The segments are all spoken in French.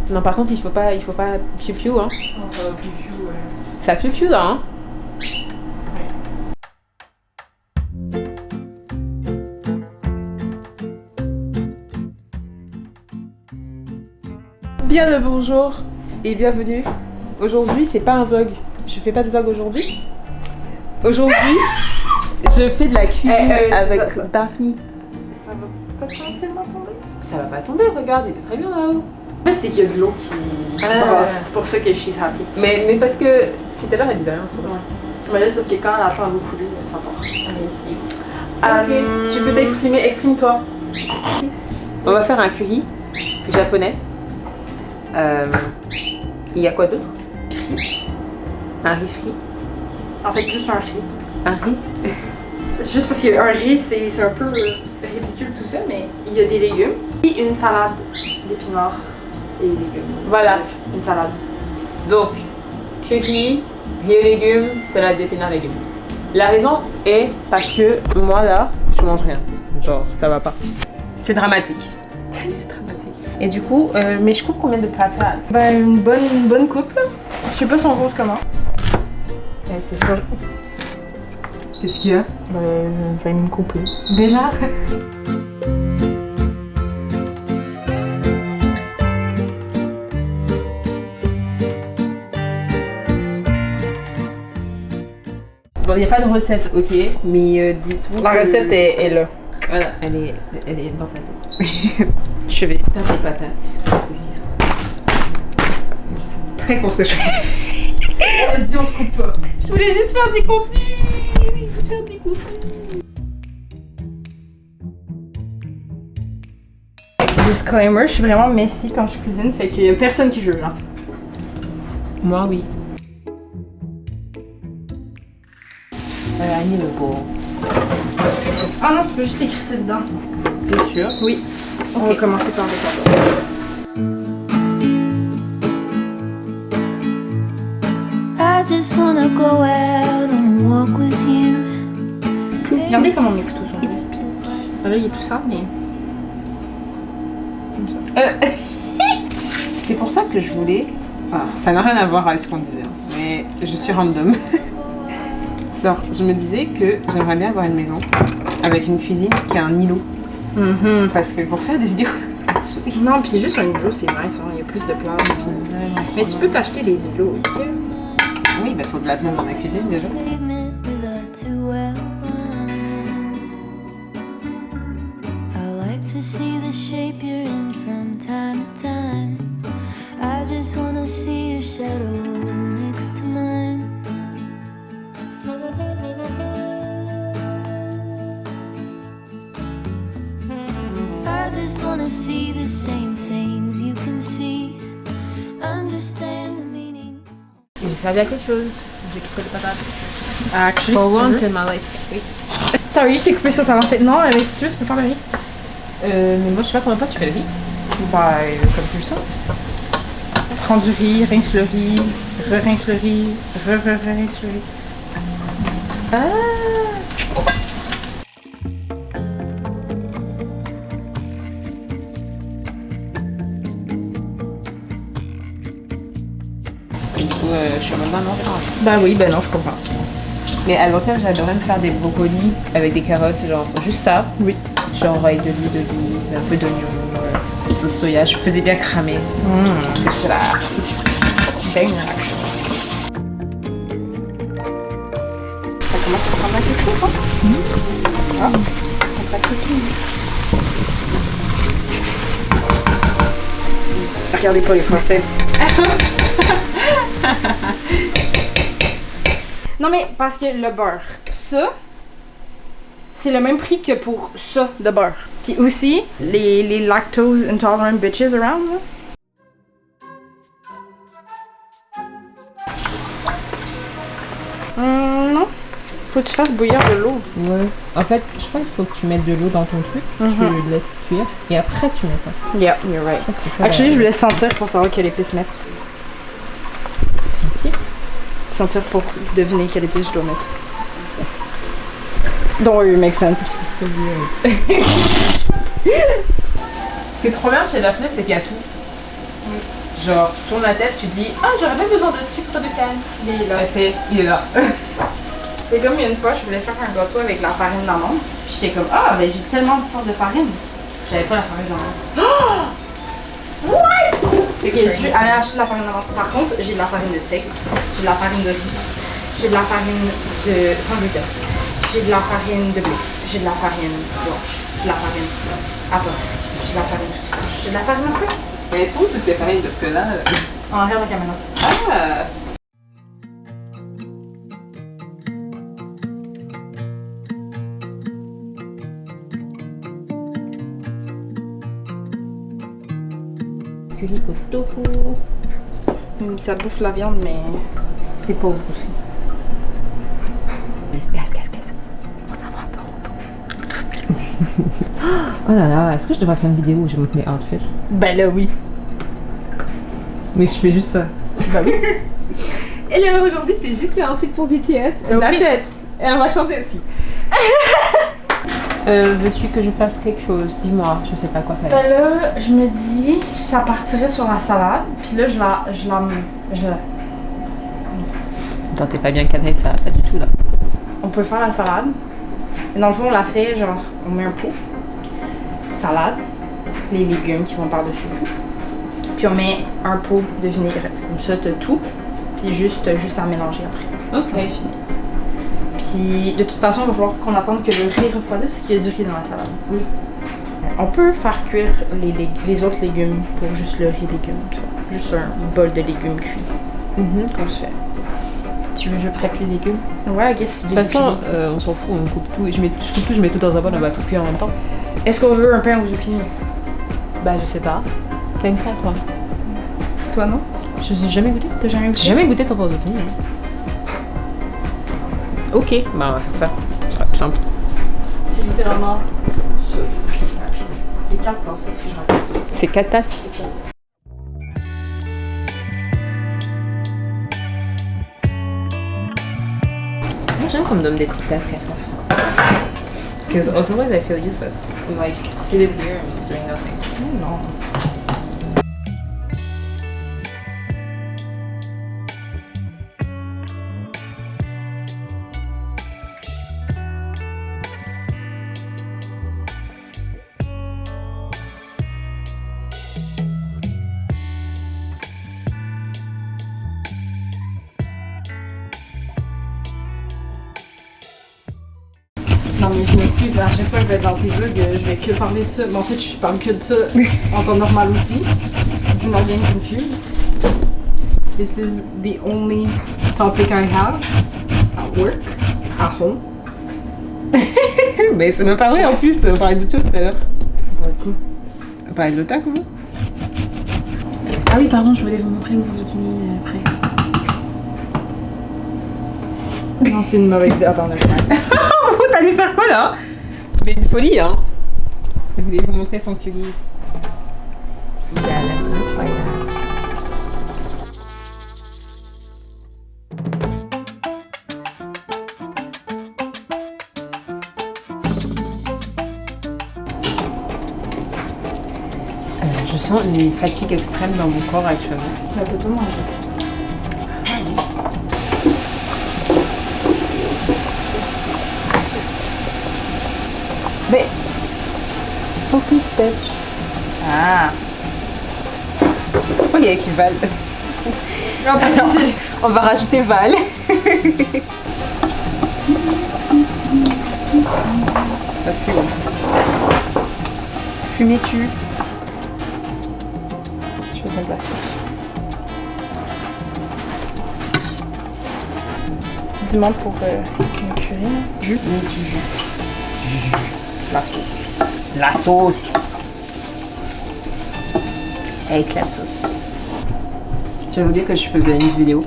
Non, par contre, il faut pas piou-piou, hein. Non, ça va piou-piou, ouais. Ça piou-piou, là, hein. Bien le bonjour et bienvenue. Aujourd'hui, c'est pas un vlog. Je fais pas de vlog aujourd'hui. Aujourd'hui, je fais de la cuisine avec Daphne. Ça va pas potentiellement tomber? Ça va pas tomber, regarde, il est très bien là-haut. En fait, c'est qu'il y a de l'eau qui brasse. C'est pour ça que she's happy. Mais parce que. Puis tout à l'heure, elle disait rien, trop bien. Mais là, c'est parce que quand elle attend l'eau couler, ça part. Allez, ici. Tu peux t'exprimer, exprime-toi. On va faire un curry japonais. Il y a quoi d'autre? Un riz frit. En fait, juste un riz. Un riz? Juste parce qu'un riz, c'est un peu ridicule tout ça, mais il y a des légumes. Et une salade d'épinards et légumes. Voilà. Bref, une salade. Donc, curry, riz et légumes, salade d'épinards, légumes. La raison est parce que moi là, je mange rien. Genre, ça va pas. C'est dramatique. C'est dramatique. Et du coup, mais je coupe combien de patates? Ben, une bonne coupe, là. Je sais pas si on rose comment. C'est sûr. Qu'est-ce qu'il y a? Ben, je vais me couper. Bénard. Bon, il n'y a pas de recette, ok, mais dites-vous. La recette est là. Voilà, elle est dans sa tête. Je vais stab les patates avec les ciseaux. C'est très con ce que je fais. On a dit on se coupe pas. Je voulais juste faire du contenu. Disclaimer, je suis vraiment messy quand je cuisine, fait qu'il y a personne qui juge, hein. Moi, oui. I need a bowl. Ah non, tu peux juste écrire ça dedans. T'es sûr? Oui. On va commencer par le papa. I just wanna go out and walk with you. Regardez comment mes couteaux sont. Ah, là, il y a tout ça, mais. C'est pour ça que je voulais. Ah, ça n'a rien à voir avec ce qu'on disait, hein, mais je suis random. Genre, je me disais que j'aimerais bien avoir une maison avec une cuisine qui a un îlot. Parce que pour faire des vidéos. Non, puis juste un îlot, c'est nice, hein. Il y a plus de place. Mais tu peux t'acheter des îlots, ok? Oui, bah faut de la place dans ma cuisine déjà. Pavement with our two well ones. I like to see the shape you're in from time to time. I just wanna see your shadow next to mine. I just wanna see the same things you can see. Understand the meaning. J'ai servi à quelque chose. J'ai coupé des patates. Actually, For si tu once veux. in my life. Oui. Sorry, je t'ai coupé sur ta lancée. Non, mais si tu veux, tu peux faire le riz. Mais moi, je sais pas combien de temps tu fais le riz. Bah, comme tu le sens. Prends du riz, rince le riz, re-rince le riz, re-rince le riz. Ah! Du coup, je suis en mode non. Bah oui, ben non, je comprends. Mais à l'ancienne, j'adorais me faire des brocolis avec des carottes, genre juste ça. Oui. Genre avec de l'huile d'olive, un peu d'oignon, sauce soya. Je faisais bien cramer. J'étais là. Bang. Ça commence à ressembler à quelque chose, hein? Ah, c'est presque fini. Regardez pas les Français. Non mais parce que le beurre, ça, c'est le même prix que pour ça de beurre. Puis aussi, les lactose intolerant bitches around, là. Non. Faut que tu fasses bouillir de l'eau. Ouais. En fait, je crois qu'il faut que tu mettes de l'eau dans ton truc, tu le laisses cuire et après tu mets ça. Yeah, you're right. Je crois que c'est ça. Actually, je voulais sentir pour savoir quelle épice mettre. sentir. Sentir pour deviner quelle épice je dois mettre. Don't worry, it makes sense. C'est celui. Ce qui est trop bien chez Daphné, c'est qu'il y a tout. Genre, tu tournes la tête, tu dis ah, j'aurais pas besoin de sucre de canne. Il est là. Elle fait, il est là. C'est comme une fois, je voulais faire un gâteau avec la farine d'amande. Puis j'étais comme, ah, ben j'ai tellement de sortes de farine. J'avais pas la farine d'amande. What? Fait que j'ai dû aller acheter de la farine d'amande. Par contre, j'ai de la farine de seigle, j'ai de la farine de riz, j'ai de la farine de sans gluten, j'ai de la farine de blé, j'ai de la farine blanche, j'ai de la farine à pâtisserie, j'ai de la farine tout ça. J'ai de la farine un peu. Mais elles sont où toutes tes farines parce que là. En arrière de la caméra. Ah! Curry au tofu. Ça bouffe la viande, mais c'est pauvre aussi. Gaz. On s'en va à Toronto. Oh là là, est-ce que je devrais faire une vidéo où je montre mes outfits? Ben là, oui. Mais je fais juste ça. Ben oui. Hello, aujourd'hui c'est juste mes outfits pour BTS. And that's it. Et on va chanter aussi. Veux-tu que je fasse quelque chose? Dis-moi, je sais pas quoi faire. Ben là, je me dis, ça partirait sur la salade, puis là, je la... Attends, t'es pas bien cadré, ça va pas du tout là. On peut faire la salade. Et dans le fond, on la fait, genre, on met un pot, salade, les légumes qui vont par-dessus tout. Puis on met un pot de vinaigrette. Comme ça, t'as tout, puis juste à mélanger après. Ok. C'est fini. Puis de toute façon, il va falloir qu'on attende que le riz refroidisse parce qu'il y a du riz dans la salade. Oui. On peut faire cuire les autres légumes pour juste le riz légumes, tu vois. Juste un bol de légumes cuits qu'on se fait. Tu veux que je prépare les légumes? Ouais, I guess. De toute façon, on s'en fout, on coupe tout. Je coupe tout, je mets tout dans un bol, on va tout cuire en même temps. Est-ce qu'on veut un pain aux zucchini? Bah, je sais pas. T'aimes ça, toi? Toi, non? Je n'ai jamais goûté. T'as jamais goûté? J'ai jamais goûté ton pain aux zucchini. Ok, bah on va faire ça. Ce sera plus simple. C'est littéralement ça. C'est 4 tasses, si je rappelle. C'est 4 tasses. Moi j'aime qu'on me donne des petites tasses café. Because otherwise I feel useless. I'm like sitting here and doing nothing. Non. Non mais je m'excuse, à chaque fois que je vais être dans tes vlogs, je vais que parler de ça. Mais en fait, je parle que de ça en temps normal aussi. I'm not getting confused. This is the only topic I have at work, at home. Mais ça m'a parlé en plus, on parlait de tout tout à l'heure. Beaucoup. On parlait de l'otaku, vous? Ah oui, pardon, je voulais vous montrer mon zucchini après. Non, c'est une mauvaise idée. Attends, T'allais faire quoi là? Mais une folie, hein? Je voulais vous montrer son curry. C'est incroyable. Je sens une fatigue extrême dans mon corps actuellement. Mais t'as pas mangé. Mais focus bitch. Ah. Pourquoi il y a écrit Val? Attends, on va rajouter Val. Ça fume aussi. Fumez-tu? Je vais mettre la sauce. Dis-moi pour une curry. Jus? Oui, du jus. La sauce. La sauce. Avec la sauce. Je vais vous dire que je faisais une vidéo.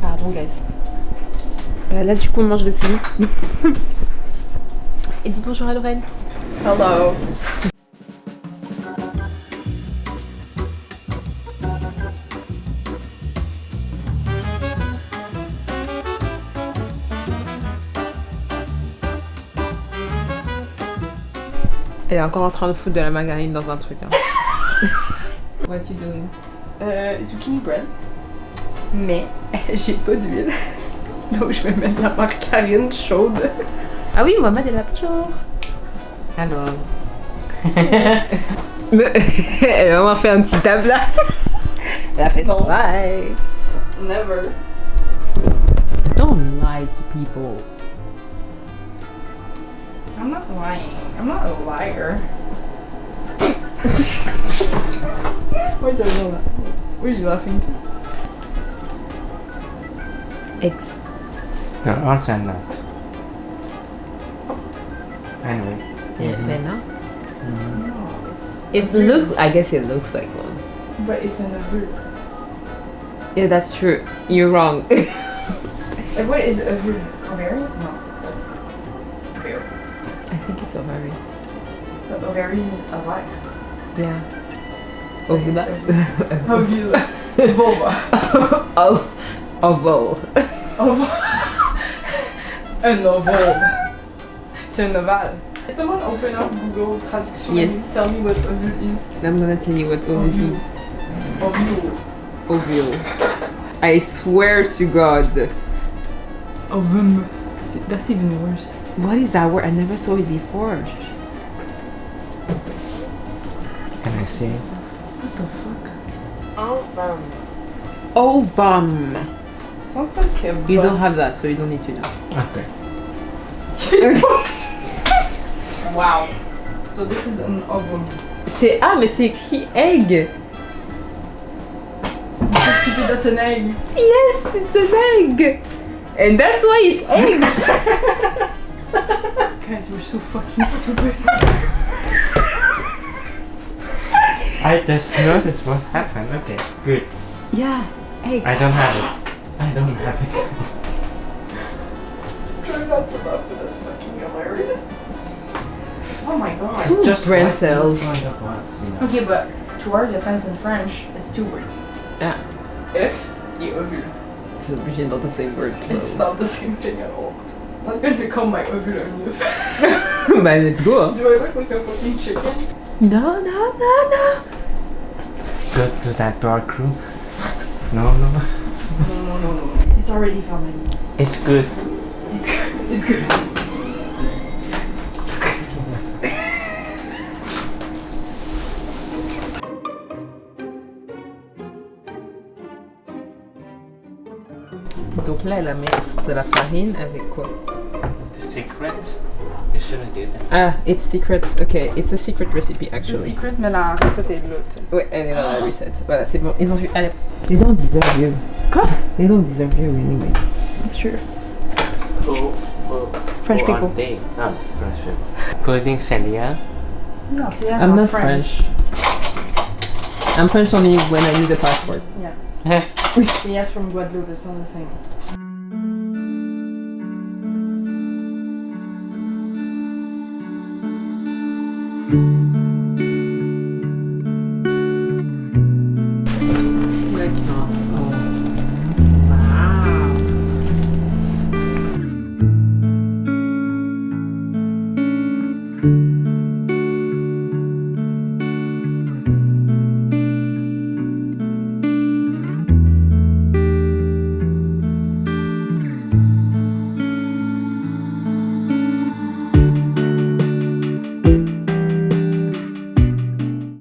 Pardon, guys. Là, du coup, on mange depuis. Et dis bonjour à Lorraine. Hello. Elle est encore en train de foutre de la margarine dans un truc. Hein. What you doing? Zucchini bread. Mais j'ai pas d'huile. Donc je vais mettre la margarine chaude. Ah oui, on va mettre de la pchor. Alors. Elle a vraiment fait un petit table là. Elle a fait Non. bye. Never. Don't lie to people. I'm not lying. I'm not a liar. Where's the little? What are you laughing to? Eggs. There are some nuts. Anyway. Yeah, they're not. No, it's. It looks. I guess it looks like one. But it's an aveu. Yeah, that's true. You're wrong. Like what is aveu? Ovaries? No, that's ovaries. I think it's ovaries. But ovaries is ovaire. Yeah. Ovula. Ovule. Vulva. Oh, oval. Un ovale. C'est un ovale. Can someone open up Google traduction Yes. and tell me what ovule is? I'm gonna tell you what ovule is. Ovule. Ovule. I swear to God. Ovum. That's even worse. What is that word? I never saw it before. Can I see? What the fuck? Ovum. Sounds like a You butt. don't have that, so you don't need to know. Okay. Wow. So this is an ovum. C'est mais c'est écrit egg. So stupid, that's an egg. Yes, it's an egg. And that's why it's egg. Guys, we're so fucking stupid. I just noticed what happened. Okay, good. Yeah, egg. I don't have it. I don't have it. Try not to laugh, but that's fucking hilarious. Oh my god. Two Just brain like cells. one of us, you know. Okay, but to our defense in French, it's two words. Yeah. If et ovule. It's obligé dans the same word. It's not the same thing at all. I'm not gonna call my ovule un œuf. Bah, let's go. Do I look like a fucking chicken? No, no, no, no. Go to that dark room. No, no. No. It's already filming. It's good. It's good. It's good. Donc là, elle a mix de la farine avec quoi? The secret? You shouldn't do that. Ah, it's secret. Okay, it's a secret recipe C'est actually. secret, mais la recette est là, tu sais. Ouais, elle est dans la recette. Voilà, c'est bon. Ils ont vu. Allez. They don't deserve you. Quoi? They don't deserve you anyway. It's true. Who French who people. Are they? Not French people. Including Celia. No, see, I'm not French. I'm French only when I use the passport. Yeah. Yes, from Guadeloupe, it's not the same.